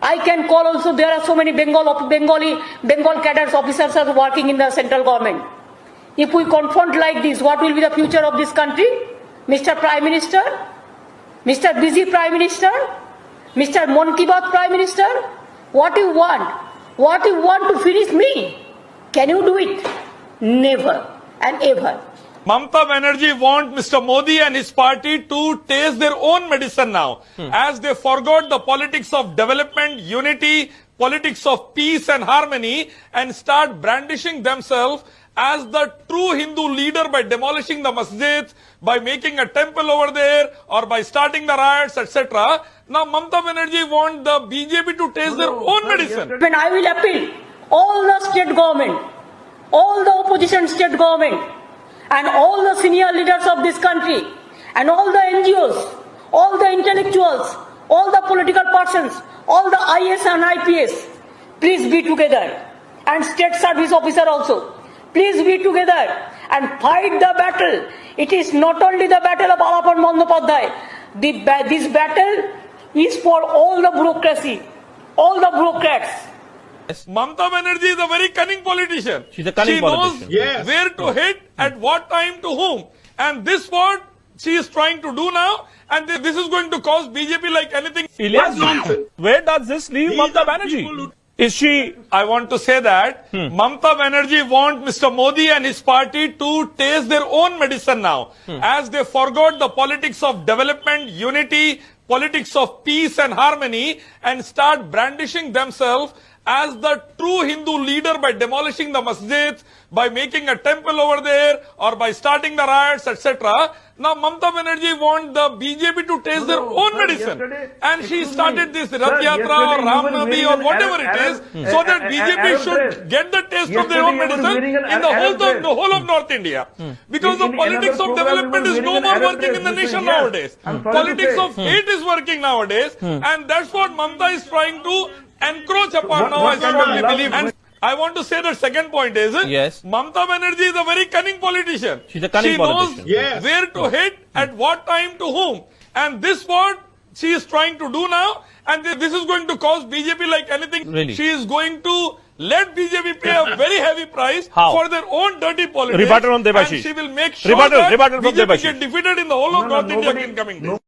I can call also, there are so many Bengal cadres, officers are working in the central government. If we confront like this, what will be the future of this country? Mr. Prime Minister, Mr. Busy Prime Minister, Mr. Mon Ki Baat Prime Minister, what you want? What you want to finish me? Can you do it? Never and ever. Mamata Banerjee want Mr. Modi and his party to taste their own medicine now, as they forgot the politics of development, unity, politics of peace and harmony, and start brandishing themselves as the true Hindu leader by demolishing the masjids, by making a temple over there, or by starting the riots, etc. Now Mamata Banerjee want the BJP to taste their own medicine. When I will appeal all the state government, all the opposition state government, and all the senior leaders of this country, and all the NGOs, all the intellectuals, all the political persons, all the IS and IPS, please be together, and state service officer also, please be together and fight the battle. It is not only the battle of Alapan Bandyopadhyay. This battle is for all the bureaucracy, all the bureaucrats. Mamata Banerjee is a very cunning politician. She's a cunning politician. She knows where to hit, at what time, to whom. And this what she is trying to do now. And this is going to cause BJP like anything. Ilyas, where does this leave Mamata Banerjee? Is she... I want to say that Mamata Banerjee want Mr. Modi and his party to taste their own medicine now, as they forgot the politics of development, unity, politics of peace and harmony, and start brandishing themselves as the true Hindu leader by demolishing the masjids, by making a temple over there, or by starting the riots, etc. Now Mamata Banerjee want the BJP to taste their own medicine. And she started this Rath Yatra or Ram Nabi or whatever it is, so that BJP should get the taste of their own medicine in the whole of North India. Because the politics of development is no more working in the nation nowadays. Politics of hate is working nowadays, and that's what Mamata is trying to encroach upon now, I strongly believe. And I want to say that second point is, yes, Mamata Banerjee is a very cunning politician. She's a cunning politician. She knows where to hit, at what time, to whom. And this what she is trying to do now, and this is going to cause BJP like anything. Really? She is going to let BJP pay a very heavy price for their own dirty politics. Rebuttal on Debashish. And she will make sure that from BJP Debashish get defeated in the whole of North India in coming days.